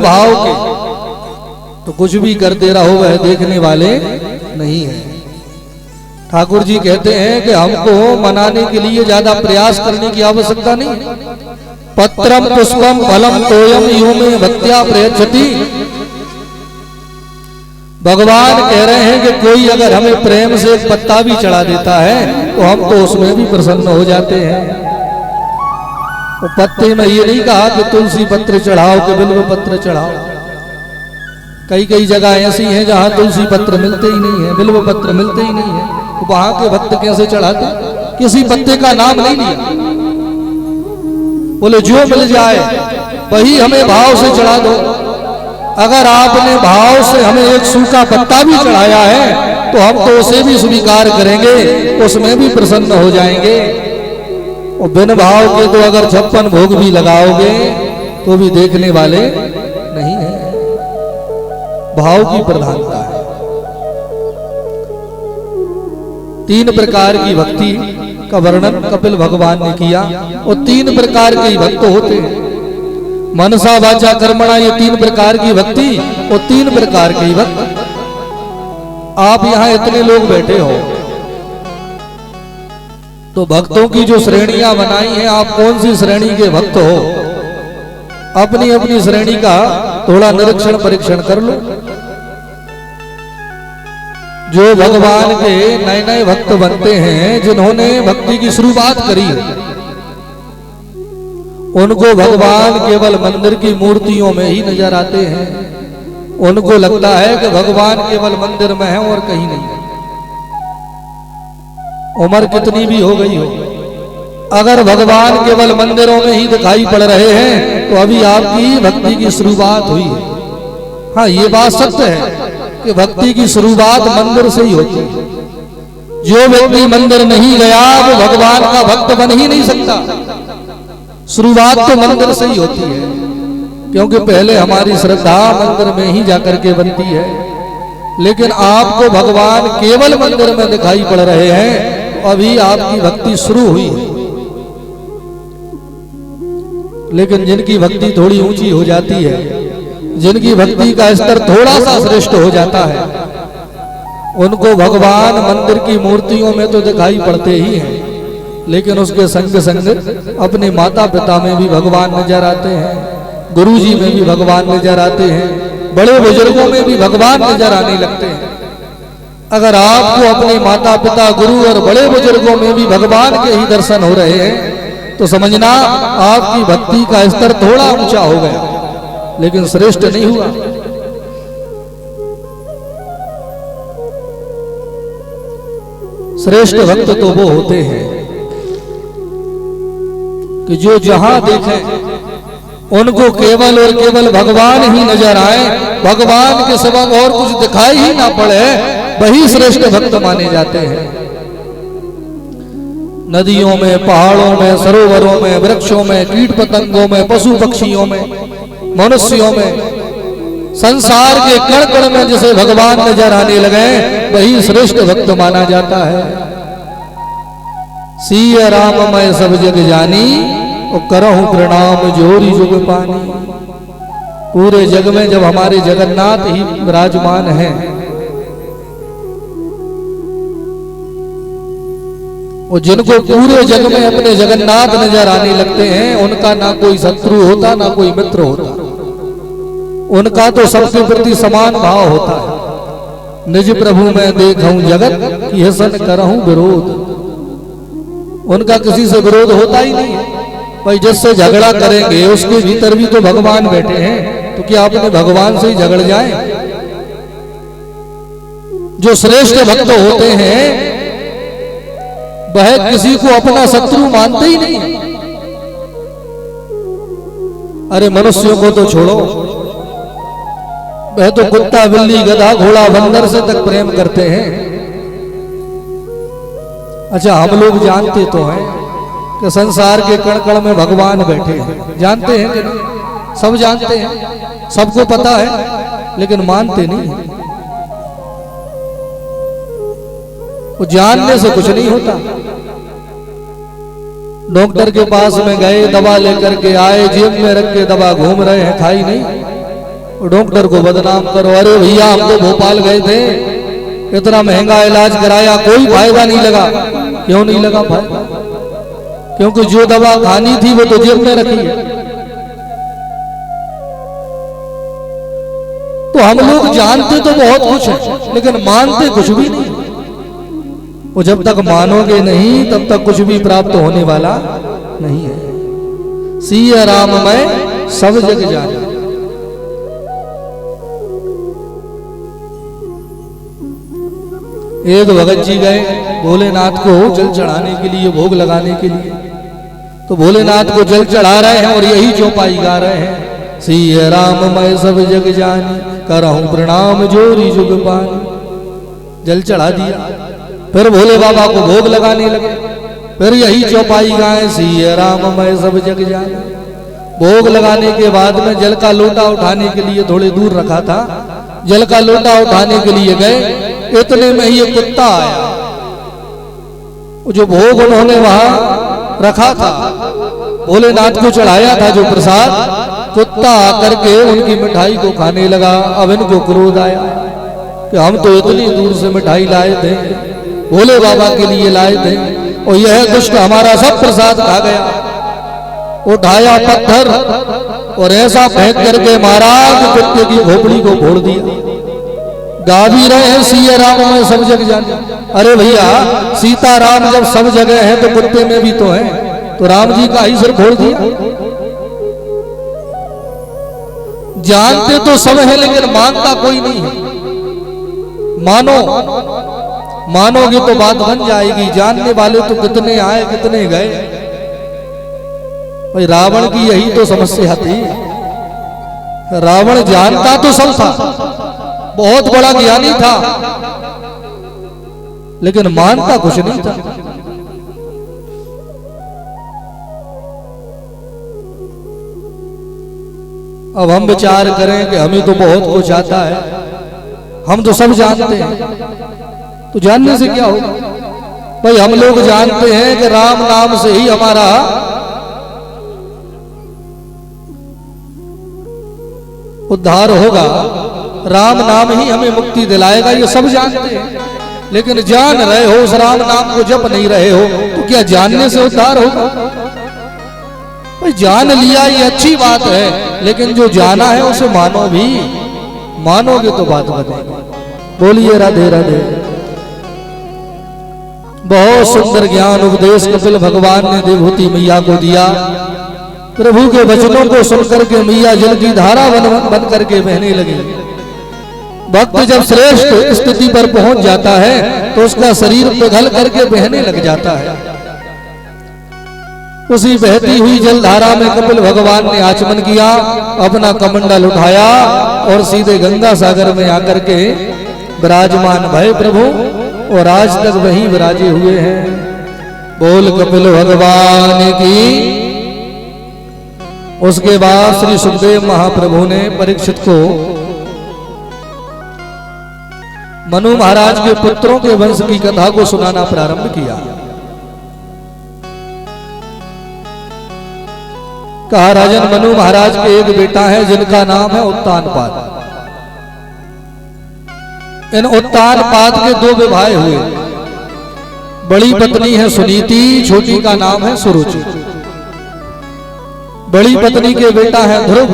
भाव के तो कुछ भी करते रहो वह देखने वाले नहीं है। ठाकुर जी कहते हैं कि हमको मनाने के लिए ज्यादा प्रयास करने की आवश्यकता नहीं। पत्रम पुष्पम फलम तोयम यो में भक्त्या प्रयच्छति। भगवान कह रहे हैं कि कोई अगर हमें प्रेम से एक पत्ता भी चढ़ा देता है तो हम तो उसमें भी प्रसन्न हो जाते हैं। वो पत्ते में ये नहीं कहा कि तुलसी पत्र चढ़ाओ कि बिल्व पत्र चढ़ाओ। कई कई जगह ऐसी हैं जहां तुलसी पत्र मिलते ही नहीं है, बिल्व पत्र मिलते ही नहीं है, तो वहां के भक्त कैसे चढ़ाते? किसी पत्ते का नाम नहीं लिया, बोले जो मिल जाए वही हमें भाव से चढ़ा दो। अगर आपने भाव से हमें एक सूखा पत्ता भी चढ़ाया है तो हम तो उसे भी स्वीकार करेंगे, उसमें भी प्रसन्न हो जाएंगे। और बिन भाव के तो अगर 56 भोग भी लगाओगे तो भी देखने वाले नहीं है। भाव की प्रधानता है। 3 प्रकार की भक्ति का वर्णन कपिल भगवान ने किया और 3 प्रकार के भक्त होते हैं। मनसा वाचा कर्मणा, ये 3 प्रकार की भक्ति और 3 प्रकार के भक्त। आप यहां इतने लोग बैठे हो तो भक्तों की जो श्रेणियां बनाई हैं, आप कौन सी श्रेणी के भक्त हो? अपनी अपनी श्रेणी का थोड़ा निरीक्षण परीक्षण कर लो। जो भगवान के नए नए भक्त बनते हैं, जिन्होंने भक्ति की शुरुआत करी, उनको भगवान केवल मंदिर की मूर्तियों में ही नजर आते हैं। उनको लगता है कि भगवान केवल मंदिर में है और कहीं नहीं। उम्र कितनी भी हो गई हो, अगर भगवान केवल मंदिरों में ही दिखाई पड़ रहे हैं तो अभी आपकी भक्ति की शुरुआत हुई है। हाँ, ये बात सत्य है कि भक्ति की शुरुआत मंदिर से ही होती है। जो व्यक्ति मंदिर नहीं गया वो भगवान का भक्त बन ही नहीं सकता। शुरुआत तो मंदिर से ही होती है, क्योंकि पहले हमारी श्रद्धा मंदिर में ही जाकर के बनती है। लेकिन आपको भगवान केवल मंदिर में दिखाई पड़ रहे हैं, अभी आपकी भक्ति शुरू हुई है। लेकिन जिनकी भक्ति थोड़ी ऊंची हो जाती है, जिनकी भक्ति का स्तर थोड़ा सा श्रेष्ठ हो जाता है, उनको भगवान मंदिर की मूर्तियों में तो दिखाई पड़ते ही हैं, लेकिन उसके संग संग अपने माता पिता में भी भगवान नजर आते हैं, गुरुजी में भी भगवान नजर आते हैं, बड़े बुजुर्गों में भी भगवान नजर आने लगते हैं। अगर आपको अपने माता पिता, गुरु और बड़े बुजुर्गों में भी भगवान के ही दर्शन हो रहे हैं तो समझना आपकी भक्ति का स्तर थोड़ा ऊंचा हो गया, लेकिन श्रेष्ठ नहीं हुआ। श्रेष्ठ भक्त तो वो होते हैं कि जो जहां देखें उनको केवल और केवल भगवान ही नजर आए, भगवान के सिवा और कुछ दिखाई ही ना पड़े, वही श्रेष्ठ भक्त माने जाते हैं। नदियों में, पहाड़ों में, सरोवरों में, वृक्षों में, कीट पतंगों में, पशु पक्षियों में, मनुष्यों में, संसार के कण कण में जिसे भगवान नजर आने लगे वही श्रेष्ठ भक्त माना जाता है। सिय राम मैं सब जग जानी और करहूं प्रणाम जोरी जुग पानी। पूरे जग में जब हमारे जगन्नाथ ही विराजमान हैं, और जिनको पूरे जग में अपने जगन्नाथ नजर आने लगते हैं, उनका ना कोई शत्रु होता ना कोई मित्र होता, उनका तो सबके प्रति समान भाव होता है। निज प्रभु में देखूं जगत की हसन करहूं विरोध। उनका किसी से विरोध होता ही नहीं है। भाई जिससे झगड़ा करेंगे उसके भीतर भी तो भगवान बैठे हैं, तो क्या अपने भगवान से ही झगड़ जाए? जो श्रेष्ठ भक्त होते हैं वह किसी को अपना शत्रु मानते ही नहीं। अरे मनुष्यों को तो छोड़ो, वह तो कुत्ता, बिल्ली, गधा, घोड़ा, बंदर से तक प्रेम करते हैं। अच्छा, हम लोग जानते तो हैं कि संसार के कण कण में भगवान बैठे हैं, जानते हैं कि नहीं? सब जानते हैं, सबको पता है, लेकिन मानते नहीं है। वो जानने से कुछ नहीं होता। डॉक्टर के पास में गए, दवा लेकर के आए, जेब में रख के दवा घूम रहे हैं, खाई नहीं। डॉक्टर को बदनाम करो, अरे भैया हम तो भोपाल गए थे, इतना महंगा इलाज कराया, कोई फायदा नहीं लगा। क्यों नहीं लगा फायदा? क्योंकि जो दवा खानी थी वो तो जेब में रखी है। तो हम लोग जानते तो बहुत कुछ है, लेकिन मानते कुछ भी नहीं। वो जब तक मानोगे नहीं तब तक कुछ भी प्राप्त होने वाला नहीं है। सिया राम मैं सब जग जाना। एक भगत जी गए भोलेनाथ को जल चढ़ाने के लिए, भोग लगाने के लिए। तो भोलेनाथ को जल चढ़ा रहे हैं और यही चौपाई गा रहे हैं, सिया राम मैं सब जग जानी, करहूं प्रणाम जोरी जुग पानी। जल चढ़ा दिया, फिर भोले बाबा को भोग लगाने लगे, फिर यही चौपाई गाए, सिया राम मैं सब जग जानी। भोग लगाने के बाद में जल का लोटा उठाने के लिए थोड़े दूर रखा था, जल का लोटा उठाने के लिए गए, इतने में ही कुत्ता आया। जो भोग उन्होंने वहां रखा था, भोलेनाथ को चढ़ाया था जो प्रसाद, कुत्ता आकर के उनकी मिठाई को खाने लगा। अब इनको क्रोध आया कि हम तो इतनी दूर से मिठाई लाए थे, भोले बाबा के लिए लाए थे, और यह दुष्ट हमारा सब प्रसाद खा गया। उठाया पत्थर और ऐसा फेंक करके महाराज कुत्ते की खोपड़ी को फोड़ दिया। गा भी रहे हैं सिया राम में सब जग जाने। अरे भैया सीता राम जब सब जगह है तो कुत्ते में भी तो है, तो राम जी का ही सिर फोड़ दिया। जानते तो सब है लेकिन मानता कोई नहीं है। मानो, मानोगे तो बात बन जाएगी। जानने वाले तो कितने आए कितने गए। भाई रावण की यही तो समस्या थी। रावण जानता तो सब था, बहुत बड़ा ज्ञानी था, लेकिन मानता कुछ नहीं था। अब हम विचार करें कि हमें तो बहुत कुछ आता है, हम तो सब जानते हैं, तो जानने से क्या होगा? भाई हम लोग जानते हैं कि राम नाम से ही हमारा उद्धार होगा, राम नाम ही हमें मुक्ति दिलाएगा, ये सब जानते हैं। लेकिन जान रहे हो उस राम नाम को जप नहीं रहे हो, तो क्या जानने से उद्धार होगा? भाई जान लिया ये अच्छी बात है, लेकिन जो जाना है उसे मानो भी। मानोगे तो बात बनेगी। बोलिए राधे राधे। बहुत सुंदर ज्ञान उपदेश कपिल भगवान ने देवहूति मैया को दिया। प्रभु के वचनों को सुनकर के मैया जल की धारा बन करके बहने लगी। भक्त जब श्रेष्ठ स्थिति पर पहुंच जाता है तो उसका शरीर पिघल करके बहने लग जाता है। उसी बहती हुई जल धारा में कपिल भगवान ने आचमन किया, अपना कमंडल उठाया और सीधे गंगा सागर में आकर के विराजमान भय प्रभु, और आज तक वहीं विराजे हुए हैं। बोल कपिल भगवान की। उसके बाद श्री सुखदेव महाप्रभु ने परीक्षित को मनु महाराज के पुत्रों के वंश की कथा को सुनाना प्रारंभ किया। कहा राजन मनु महाराज के एक बेटा है जिनका नाम है उत्तानपाद। इन उत्तानपाद के दो विवाह हुए। बड़ी पत्नी है सुनीति, छोटी का नाम है सुरुचि। बड़ी पत्नी के बेटा है ध्रुव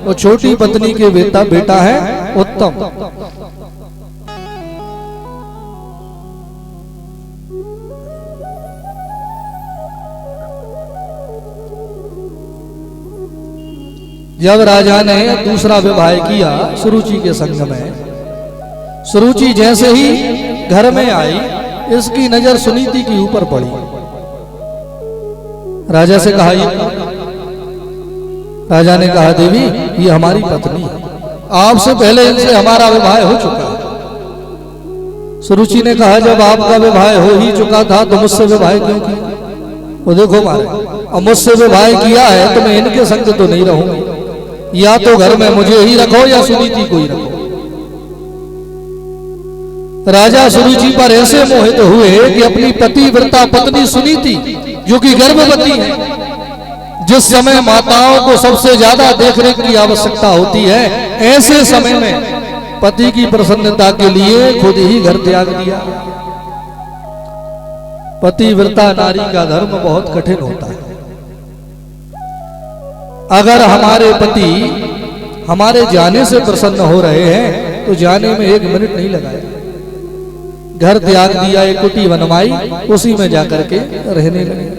और छोटी पत्नी के बेटा है उत्तम। जब राजा ने दूसरा विवाह किया सुरुचि के संग में, सुरुचि जैसे ही घर में आई इसकी नजर सुनीति के ऊपर पड़ी। राजा से कहा, राजा ने कहा देवी ये हमारी पत्नी है, आपसे पहले इनसे हमारा विवाह हो चुका है। सुरुचि ने कहा जब आपका विवाह हो ही चुका था तो मुझसे विवाह क्यों किया? वो देखो मारे, अब मुझसे विवाह किया है तो मैं इनके संग तो नहीं रहूंगी, या तो घर में मुझे ही रखो या सुनीति को ही रखो। राजा सुरुचि पर ऐसे मोहित हुए कि अपनी पतिव्रता पत्नी सुनीति जो कि गर्भवती है, जिस समय माताओं को सबसे ज्यादा देखरेख की आवश्यकता होती है, ऐसे समय में पति की प्रसन्नता के लिए खुद ही घर त्याग दिया। पतिव्रता नारी का धर्म बहुत कठिन होता है। अगर हमारे पति हमारे जाने से प्रसन्न हो रहे हैं तो जाने में 1 मिनट नहीं लगाया, घर त्याग दिया, एक कुटी बनवाई, उसी में जाकर के रहने लगे।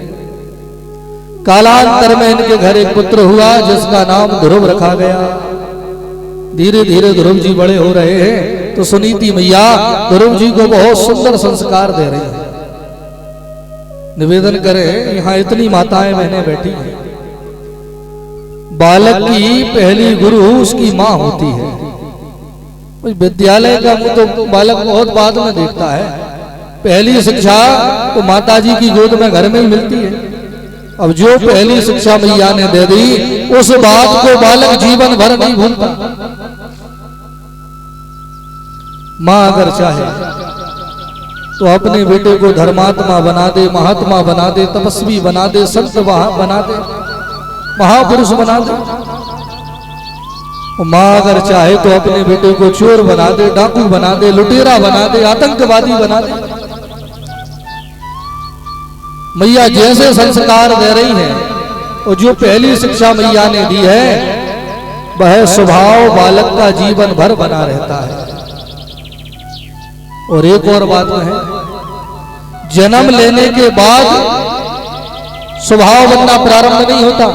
कालांतर में इनके घर एक पुत्र हुआ जिसका नाम ध्रुव रखा गया। धीरे धीरे ध्रुव जी बड़े हो रहे हैं तो सुनीति मैया ध्रुव जी को बहुत सुंदर संस्कार दे रही है। निवेदन करें, यहाँ इतनी माताएं बहनें बैठी हैं, बालक की पहली गुरु उसकी माँ होती है। विद्यालय का मुंह तो बालक बहुत बाद में देखता है, पहली शिक्षा तो माता जी की गोद में घर में ही मिलती है। अब जो पहली शिक्षा मैया ने दे दी, उस बात को बालक जीवन भर नहीं भूलता। माँ अगर चाहे तो अपने बेटे को धर्मात्मा बना दे, महात्मा बना दे, तपस्वी बना दे, संत बना दे, महापुरुष बना दे। माँ अगर चाहे तो अपने बेटे को चोर बना दे, डाकू बना दे, लुटेरा बना दे, आतंकवादी बना दे। मैया जैसे संस्कार दे रही है और जो पहली शिक्षा मैया ने दी है, वह स्वभाव बालक का जीवन भर बना रहता है। और एक और बात है, जन्म लेने के बाद स्वभाव बनना प्रारंभ नहीं होता।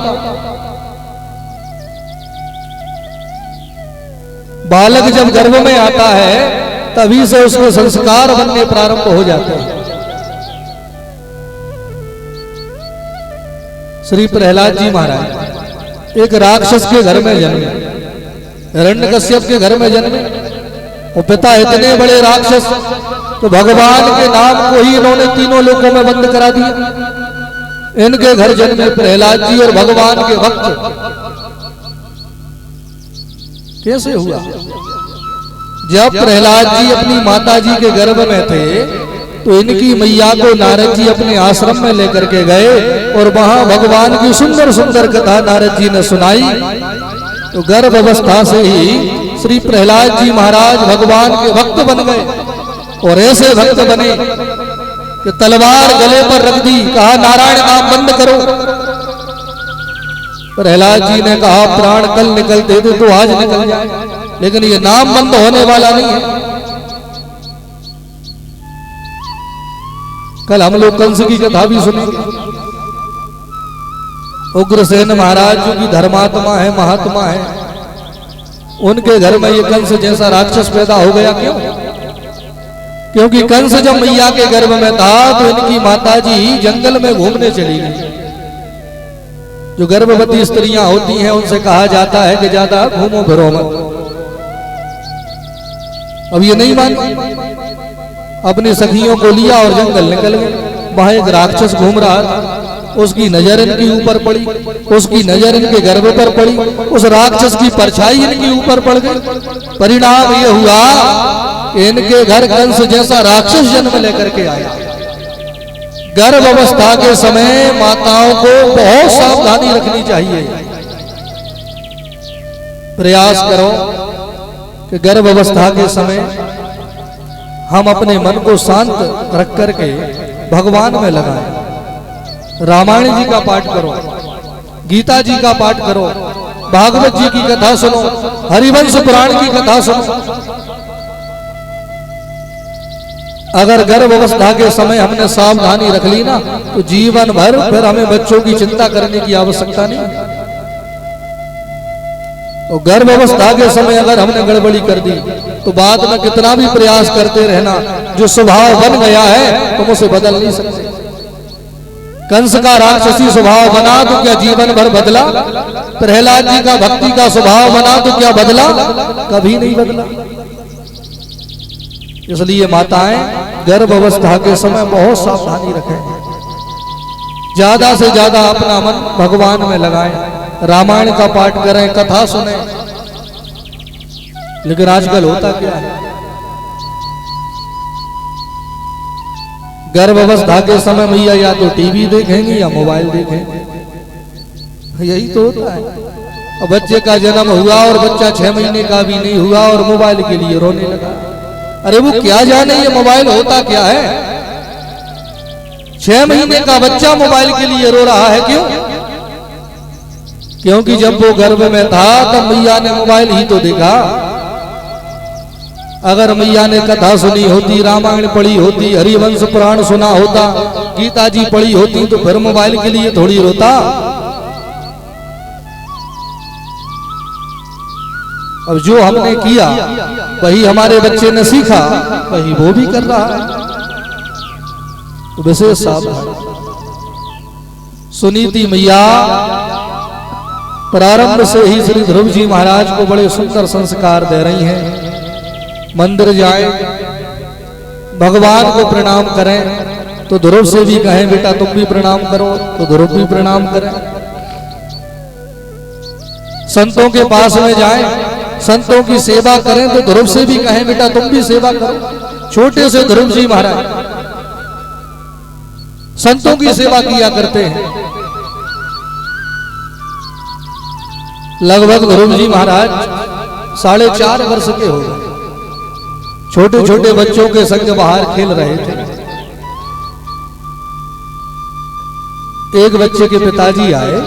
बालक जब गर्भ में आता है तभी से उसके संस्कार बनने प्रारंभ हो जाते हैं। श्री प्रहलाद जी महाराज एक राक्षस के घर में जन्मे, हिरण्यकश्यप के घर में जन्मे। वो पिता इतने बड़े राक्षस तो भगवान के नाम को ही इन्होंने तीनों लोकों में बंद करा दिया। इनके घर जन्मे प्रहलाद जी और भगवान के भक्त। कैसे हुआ? जब प्रहलाद जी अपनी माता जी के गर्भ में थे तो इनकी मैया को नारद जी अपने आश्रम में लेकर के गए और वहां भगवान की सुंदर सुंदर कथा नारद जी ने सुनाई। तो गर्भ अवस्था से ही श्री प्रहलाद जी महाराज भगवान के भक्त बन गए। और ऐसे भक्त बने कि तलवार गले पर रख दी, कहा नारायण नाम बंद करो। प्रहलाद जी ने कहा प्राण कल निकलते थे तो आज निकल जाए, लेकिन ये नाम बंद होने वाला नहीं है। कल हम लोग कंस की कथा भी सुनेंगे। उग्रसेन महाराज जो की धर्मात्मा है, महात्मा है, उनके घर में ये कंस जैसा राक्षस पैदा हो गया। क्यों? क्योंकि कंस जब मैया के गर्भ में था तो इनकी माताजी जंगल में घूमने चली गई। जो गर्भवती स्त्रियां होती हैं उनसे कहा जाता है कि ज्यादा घूमो फिरो मत। अब ये नहीं मानी, अपनी सखियों को लिया और जंगल निकल गए। वहां एक राक्षस घूम रहा था, उसकी नजर इनके ऊपर पड़ी, उसकी नजर इनके गर्भ पर पड़ी, उस राक्षस की परछाई इनके ऊपर पड़ गई। परिणाम ये हुआ कि इनके घर कंस जैसा राक्षस जन्म लेकर के आया। गर्भ अवस्था के समय माताओं को बहुत सावधानी रखनी चाहिए। प्रयास करो कि गर्भ अवस्था के समय हम अपने मन को शांत रख करके भगवान में लगाएं। रामायण जी का पाठ करो, गीता जी का पाठ करो, भागवत जी की कथा सुनो, हरिवंश पुराण की कथा सुनो। अगर गर्भ अवस्था के समय हमने सावधानी रख ली ना तो जीवन भर फिर हमें बच्चों की चिंता करने की आवश्यकता नहीं। तो गर्भ अवस्था के समय अगर हमने गड़बड़ी कर दी तो बाद में कितना भी प्रयास करते रहना, जो स्वभाव बन गया है तुम उसे बदल नहीं सकते। कंस का राक्षसी स्वभाव बना तो क्या जीवन भर बदला? प्रहलाद जी का भक्ति का स्वभाव बना तो क्या बदला? कभी नहीं बदला। इसलिए माताएं गर्भ अवस्था के समय बहुत सावधानी रखें। ज्यादा से ज्यादा अपना मन भगवान में लगाएं, रामायण का पाठ करें, कथा सुने। लेकिन आजकल होता क्या है, गर्भ अवस्था के समय मैया या तो टीवी देखेंगी या मोबाइल देखेंगे। यही तो होता है। और बच्चे का जन्म हुआ और बच्चा 6 महीने का भी नहीं हुआ और मोबाइल के लिए रोने लगा। अरे वो क्या जाने ये मोबाइल होता क्या है। 6 महीने का बच्चा मोबाइल के लिए रो रहा है, क्यों? क्योंकि जब वो गर्भ में था तब मैया ने मोबाइल ही तो देखा। अगर मैया ने कथा सुनी होती, रामायण पढ़ी होती, हरिवंश पुराण सुना होता, गीता जी पढ़ी होती, तो फिर मोबाइल के लिए थोड़ी रोता। अब जो हमने किया वही हमारे बच्चे ने सीखा, वही वो भी कर रहा है। तो विशेष सावधान। सुनीति मैया प्रारंभ से ही श्री ध्रुव जी महाराज को बड़े सुंदर संस्कार दे रही हैं। मंदिर जाएं, भगवान को प्रणाम करें तो ध्रुव से भी कहें बेटा तुम भी प्रणाम करो, तो ध्रुव भी प्रणाम करें। संतों के पास में जाएं, संतों की सेवा करें तो ध्रुव से भी कहें बेटा तुम भी सेवा करो। छोटे से ध्रुव जी महाराज संतों की सेवा किया करते हैं। लगभग ध्रुव जी महाराज 4.5 वर्ष के हो गए। छोटे छोटे बच्चों के संग बाहर खेल रहे थे। एक बच्चे के पिताजी आए,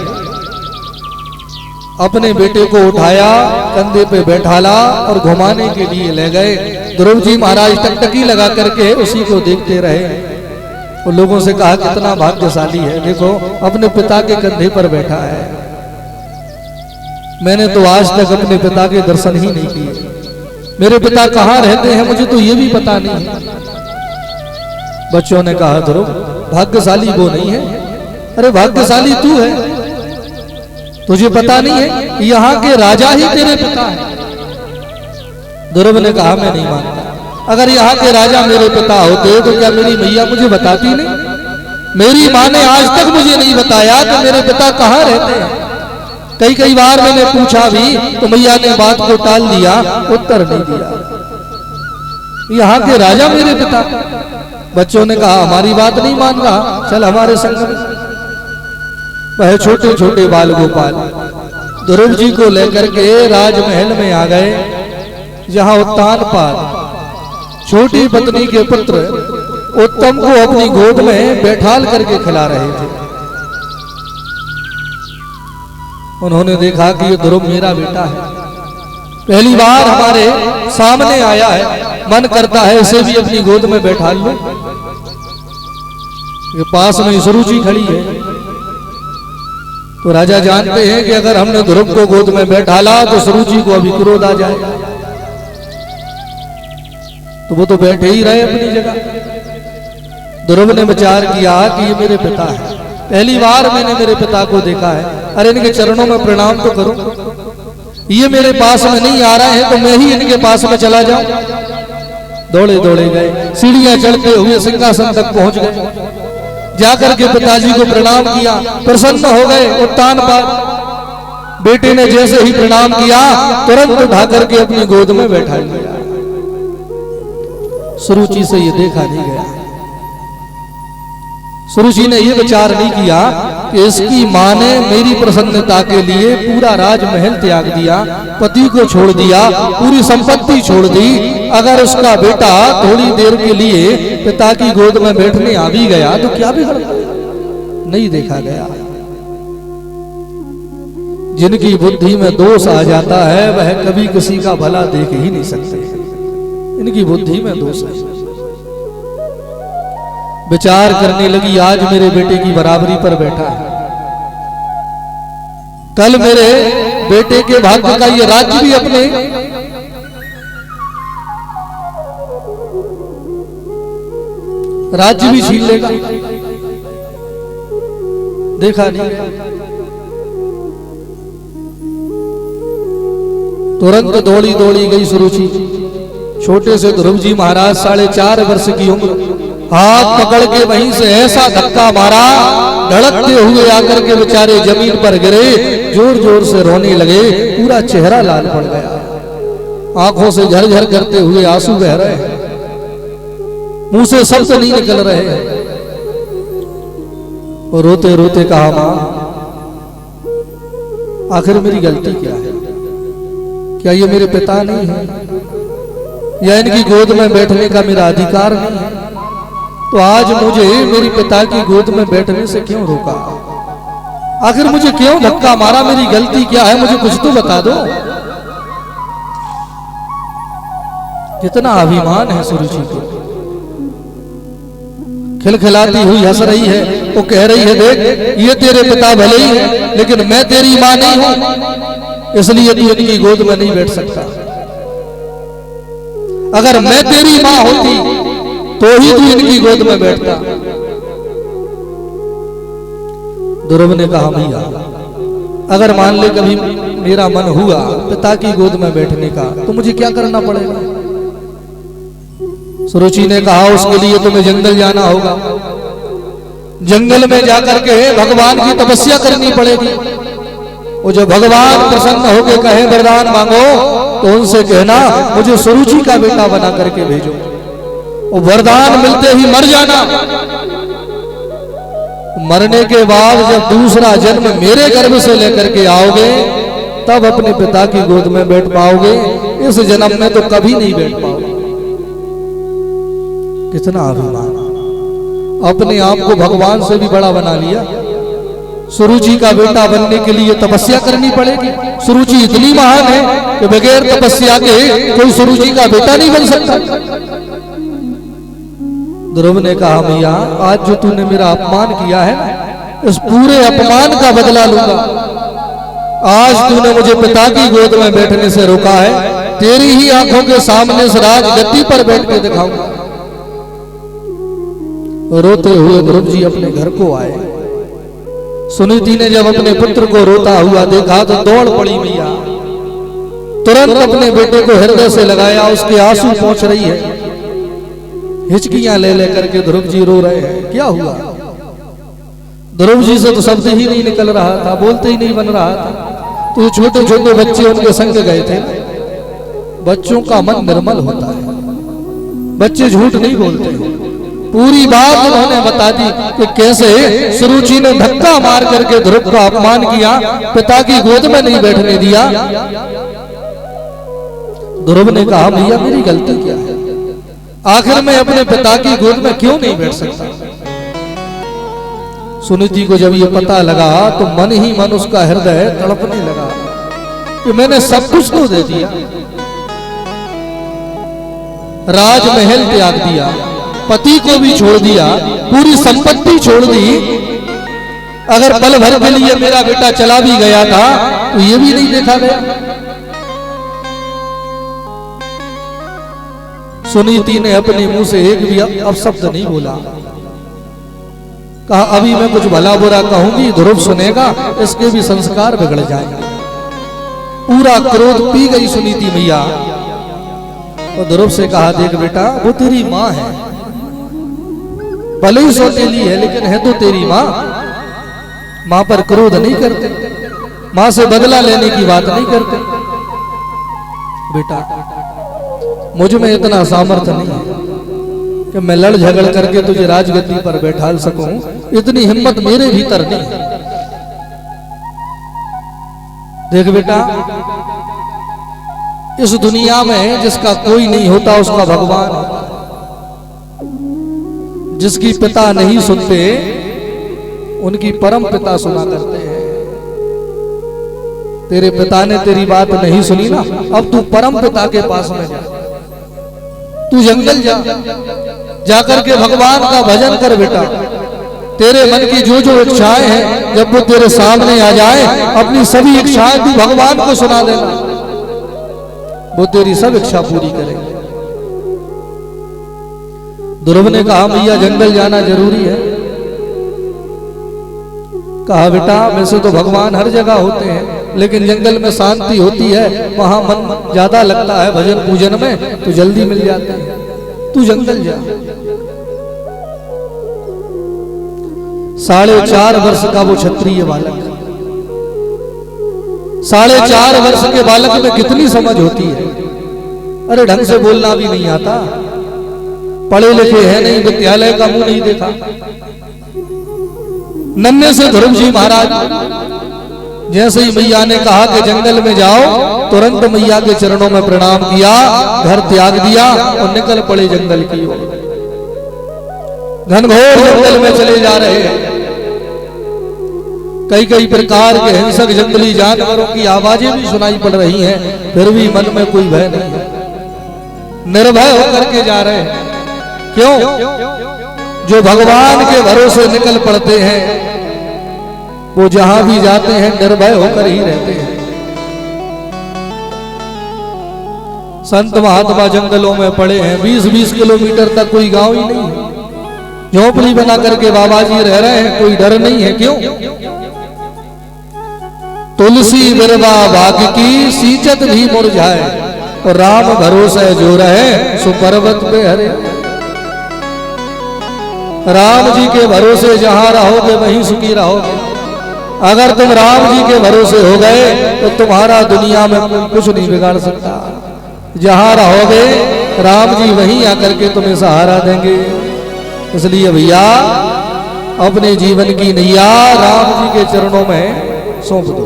अपने बेटे को उठाया, कंधे पे बैठाला और घुमाने के लिए ले गए। ध्रुव जी महाराज टकटकी लगा करके उसी को देखते रहे। और लोगों से कहा कितना भाग्यशाली है, देखो अपने पिता के कंधे पर बैठा है। मैंने तो आज तक अपने पिता के दर्शन ही नहीं किए। मेरे पिता कहाँ रहते हैं मुझे तो ये भी पता नहीं है। बच्चों ने कहा ध्रुव भाग्यशाली वो नहीं है। अरे भाग्यशाली तू है, तुझे पता नहीं है यहाँ के राजा ही तेरे पिता है। ध्रुव ने कहा मैं नहीं मानता। अगर यहाँ के राजा मेरे पिता होते तो क्या मेरी मैया मुझे बताती नहीं? मेरी माँ ने आज तक मुझे नहीं बताया कि मेरे पिता कहाँ रहते हैं। कई बार मैंने पूछा भी तो मैया ने बात को टाल दिया, उत्तर नहीं दिया। यहाँ के राजा मेरे पिता। बच्चों ने कहा हमारी बात नहीं मान रहा, चल हमारे संग में। वह छोटे छोटे बाल गोपाल ध्रुव जी को लेकर के राजमहल में आ गए, जहां उत्तानपाद छोटी पत्नी के पुत्र उत्तम को अपनी गोद में बैठाल करके खिला रहे थे। उन्होंने देखा कि ये ध्रुव मेरा बेटा है, पहली बार हमारे सामने आया है, मन करता है इसे भी अपनी गोद में बैठा लूं। ये पास में सुरुचि खड़ी है। तो राजा जानते हैं कि अगर हमने ध्रुव को गोद में बैठाला तो सुरुचि को अभी क्रोध आ जाएगा, तो वो तो बैठे ही रहे अपनी जगह। ध्रुव ने विचार किया कि ये मेरे पिता है, पहली बार मैंने मेरे पिता को देखा है, अरे इनके चरणों में प्रणाम तो करूं। ये मेरे पास में नहीं आ रहे हैं तो मैं ही इनके पास में चला जाऊं। दौड़े दौड़े गए, सीढ़ियां चढ़ते हुए सिंहासन तक पहुंच गए। जाकर के पिताजी को प्रणाम किया, प्रसन्न हो गए। उत्तानपाद बेटे ने जैसे ही प्रणाम किया तुरंत उठा करके अपनी गोद में बैठा लिया। सुरुचि से ये देखा नहीं गया। सुरुचि ने यह विचार नहीं किया कि इसकी मां ने मेरी प्रसन्नता के लिए पूरा राजमहल त्याग दिया, पति को छोड़ दिया, पूरी संपत्ति छोड़ दी। अगर उसका बेटा थोड़ी देर के लिए पिता की गोद में बैठने आ भी गया तो क्या बिगड़ गया? नहीं देखा गया। जिनकी बुद्धि में दोष आ जाता है वह कभी किसी का भला देख ही नहीं सकते। इनकी बुद्धि में दोष है। विचार करने लगी, आज मेरे बेटे की बराबरी पर बैठा है, कल मेरे बेटे के भाग्य का ये राज्य भी अपने राज्य भी छीन लेगा। देखा नहीं, तुरंत दौड़ी दौड़ी गई सुरुचि। छोटे से ध्रुव जी महाराज 4.5 वर्ष की उम्र, हाथ पकड़ के वहीं से ऐसा धक्का मारा, धड़कते हुए आकर के बेचारे जमीन पर गिरे, जोर जोर से रोने लगे, पूरा चेहरा लाल पड़ गया, आंखों से झरझर करते हुए आंसू बह रहे हैं, मुंह से शब्द नहीं निकल रहे हैं। और रोते रोते कहा, मां आखिर मेरी गलती क्या है? क्या ये मेरे पिता नहीं है, या इनकी गोद में बैठने का मेरा अधिकार नहीं है? तो आज मुझे मेरी पिता की गोद में बैठने से क्यों रोका? आखिर मुझे क्यों धक्का मारा? मेरी गलती क्या है? मुझे कुछ तो बता दो। कितना अभिमान है सुरुचि को। खिलखिलाती हुई हंस रही है, वो कह रही है, देख ये तेरे पिता भले ही है, लेकिन मैं तेरी मां नहीं हूं, इसलिए तू इनकी गोद में नहीं बैठ सकता। अगर मैं तेरी मां होती तो ही तू इनकी गोद में बैठता। ध्रुव ने कहा, भैया अगर मान ले कभी मेरा मन हुआ पिता की गोद में बैठने का, तो मुझे क्या करना पड़ेगा? सुरुचि ने कहा, उसके लिए तुम्हें जंगल जाना होगा। जंगल में जाकर के भगवान की तपस्या करनी पड़ेगी। वो जो भगवान प्रसन्न होकर कहे वरदान मांगो, तो उनसे कहना मुझे सुरुचि का बेटा बना करके भेजो। वो वरदान मिलते ही मर जाना। मरने के बाद जब दूसरा जन्म मेरे गर्भ से लेकर के आओगे, तब अपने पिता की गोद में बैठ पाओगे। इस जन्म में तो कभी नहीं बैठ पाओगे। कितना अभिमान, अपने आप को भगवान से भी बड़ा बना लिया। सुरुचि का बेटा बनने के लिए तपस्या करनी पड़ेगी। सुरुचि इतनी महान है कि बगैर तपस्या के कोई सुरुचि का बेटा नहीं बन सकता। ध्रुव ने कहा, भैया आज जो तूने मेरा अपमान किया है, इस पूरे अपमान का बदला लूंगा। आज तूने मुझे पिता की गोद में बैठने से रोका है, तेरी ही आंखों के सामने इस राजगद्दी पर बैठ के दिखाऊंगा। रोते हुए ध्रुव जी अपने घर को आए। सुनीति ने जब अपने पुत्र को रोता हुआ देखा तो दौड़ पड़ी मैया। तुरंत अपने बेटे को हृदय से लगाया, उसके आंसू पहुंच रही है। हिचकियां ले लेकर के ध्रुव जी रो रहे हैं। क्या हुआ? ध्रुव जी से तो शब्द ही नहीं निकल रहा था, बोलते ही नहीं बन रहा था। तो छोटे छोटे बच्चे उनके संग गए थे। बच्चों का मन निर्मल होता है, बच्चे झूठ नहीं बोलते। पूरी बात उन्होंने बता दी कि कैसे सुरुचि ने धक्का मार करके ध्रुव का अपमान किया, पिता की गोद में नहीं बैठने दिया। ध्रुव ने कहा, भैया मेरी गलती क्या है? आखिर मैं अपने पिता की गोद में क्यों नहीं बैठ सकता? सुनीति को जब ये पता लगा तो मन ही मन उसका हृदय तड़पने लगा कि मैंने सब कुछ तो दे दिया, राजमहल त्याग दिया, पति को भी छोड़ दिया, पूरी संपत्ति छोड़ दी। अगर पल भर के लिए मेरा बेटा चला भी गया था तो ये भी नहीं देखा गया। सुनीति ने अपने मुंह से एक भी अपशब्द नहीं बोला। कहा, अभी मैं कुछ भला बुरा कहूंगी, ध्रुव सुनेगा, इसके भी संस्कार बिगड़ जाएंगे। पूरा क्रोध पी गई सुनीति मैया और ध्रुव से कहा, देख बेटा वो तेरी मां है, भले ही सौतेली है लेकिन है तो तेरी मां। मां पर क्रोध नहीं करते, मां से बदला लेने की बात नहीं करते। बेटा मुझ में इतना सामर्थ्य नहीं है कि मैं लड़ झगड़ करके तुझे राजगद्दी पर बैठा सकूं, इतनी हिम्मत मेरे भीतर नहीं है। देख बेटा, इस दुनिया में जिसका कोई नहीं होता उसका भगवान होता है। जिसकी पिता नहीं सुनते उनकी परम पिता सुना करते हैं। तेरे पिता ने तेरी बात नहीं सुनी ना, अब तू परम पिता के पास में जा, तू जंगल जा, जाकर के भगवान का भजन कर बेटा। तेरे मन की जो जो इच्छाएं हैं जब वो तेरे सामने आ जाए, अपनी सभी इच्छाएं तू भगवान को सुना देना, वो तेरी सब इच्छा पूरी करेंगे। ध्रुव ने कहा, भैया जंगल जाना जरूरी है? कहा, बेटा वैसे तो भगवान हर जगह होते हैं, लेकिन जंगल में शांति होती है, वहां मन ज्यादा लगता है भजन पूजन में, तो जल्दी मिल जाता है। तू जंगल जा। 4.5 वर्ष का वो क्षत्रिय बालक, 4.5 वर्ष के बालक में कितनी समझ होती है। अरे ढंग से बोलना भी नहीं आता, पढ़े लिखे हैं नहीं, विद्यालय का मुंह नहीं देखा। नन्हे से ध्रुव जी महाराज जैसे ही मैया ने कहा कि जंगल में जाओ, तुरंत मैया के चरणों में प्रणाम किया, घर त्याग दिया और निकल पड़े जंगल की ओर। घनघोर जंगल में चले जा रहे हैं। कई कई प्रकार के हिंसक जंगली जानवरों की आवाजें भी सुनाई पड़ रही हैं, फिर भी मन में कोई भय नहीं है, निर्भय होकर के जा रहे हैं। क्यों? जो भगवान के भरोसे निकल पड़ते हैं वो जहां भी जाते हैं निर्भय होकर ही रहते हैं। संत महात्मा जंगलों में पड़े हैं, 20-20 किलोमीटर तक कोई गांव ही नहीं है, झोपड़ी बना करके बाबा जी रह रहे हैं, कोई डर नहीं है। क्यों? तुलसी बिरवा बाग की सींचत भी मुरझाए, और राम भरोसे जो रहे सो पर्वत पे हरे। राम जी के भरोसे जहां रहोगे वहीं सुखी रहोगे। अगर तुम राम जी के भरोसे हो गए तो तुम्हारा दुनिया में कुछ नहीं बिगाड़ सकता। जहां रहोगे राम जी वहीं आकर के तुम्हें सहारा देंगे। इसलिए भैया अपने जीवन की नैया राम जी के चरणों में सौंप दो।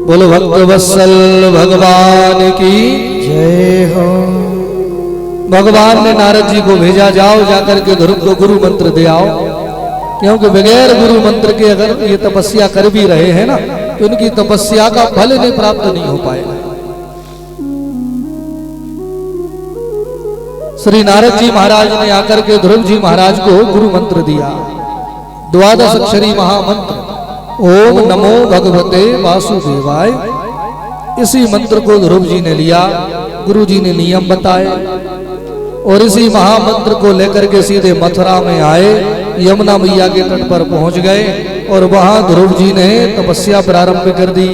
बोलो भक्त वत्सल भगवान की जय हो। भगवान ने नारद जी को भेजा, जाओ जाकर के ध्रुव को गुरु मंत्र दे आओ, क्योंकि बगैर गुरु मंत्र के अगर ये तपस्या कर भी रहे हैं ना तो इनकी तपस्या का फल इन्हें प्राप्त नहीं हो पाएगा। श्री नारद जी महाराज ने आकर के ध्रुव जी महाराज को गुरु मंत्र दिया, 12 अक्षरी महामंत्र ओम नमो भगवते वासुदेवाय। इसी मंत्र को ध्रुव जी ने लिया, गुरु जी ने नियम बताए और इसी महामंत्र को लेकर के सीधे मथुरा में आए, यमुना मैया के तट पर पहुंच गए और वहां ध्रुव जी ने तपस्या प्रारंभ कर दी।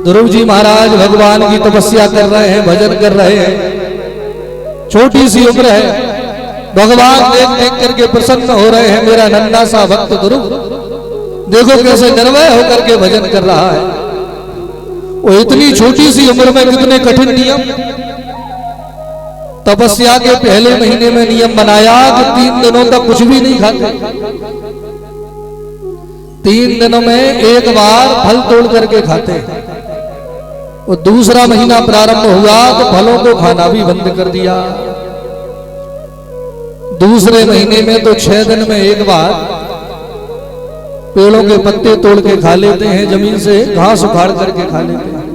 ध्रुव जी महाराज भगवान की तपस्या कर रहे हैं, भजन कर रहे हैं। छोटी सी उम्र है, भगवान देख देख करके प्रसन्न हो रहे हैं। मेरा नन्हा सा भक्त ध्रुव देखो कैसे निर्भय होकर के भजन कर रहा है। वो इतनी छोटी सी उम्र में कितने कठिन नियम। तपस्या के पहले महीने में नियम बनाया कि 3 दिनों तक कुछ भी नहीं खाते। 3 दिनों में एक बार फल तोड़ करके खाते। वो दूसरा महीना प्रारंभ हुआ तो फलों को खाना भी बंद कर दिया। दूसरे महीने में तो 6 दिन में एक बार पेड़ों के पत्ते तोड़ के खा लेते हैं, जमीन से घास उखाड़ करके खा लेते हैं।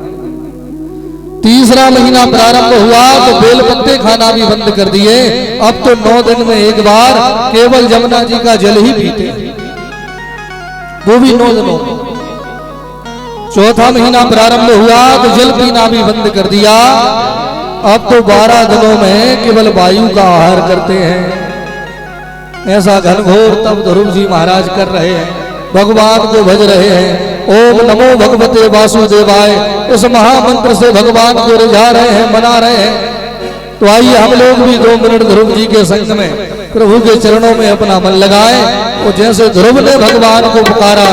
तीसरा महीना प्रारंभ हुआ तो बेल पत्ते खाना भी बंद कर दिए। अब तो 9 दिन में एक बार केवल जमुना जी का जल ही पीते, वो भी 9 दिनों में। चौथा महीना प्रारंभ हुआ तो जल पीना भी बंद कर दिया। अब तो 12 दिनों में केवल वायु का आहार करते हैं। ऐसा घनघोर तब ध्रुव जी महाराज कर रहे हैं, भगवान को भज रहे हैं। ओम नमो भगवते वासुदेवाय इस महामंत्र से भगवान को रिझा रहे हैं, मना रहे हैं। तो आइए हम लोग भी 2 मिनट ध्रुव जी के संग में प्रभु के चरणों में अपना मन लगाएं। और जैसे ध्रुव ने भगवान को पुकारा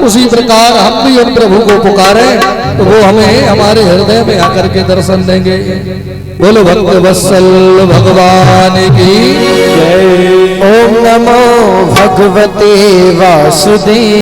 उसी प्रकार हम भी उन प्रभु को पुकारें तो वो हमें हमारे हृदय में आकर के दर्शन देंगे। बोलो भक्त वत्सल भगवान की जय। ओम नमो भगवते वासुदेव।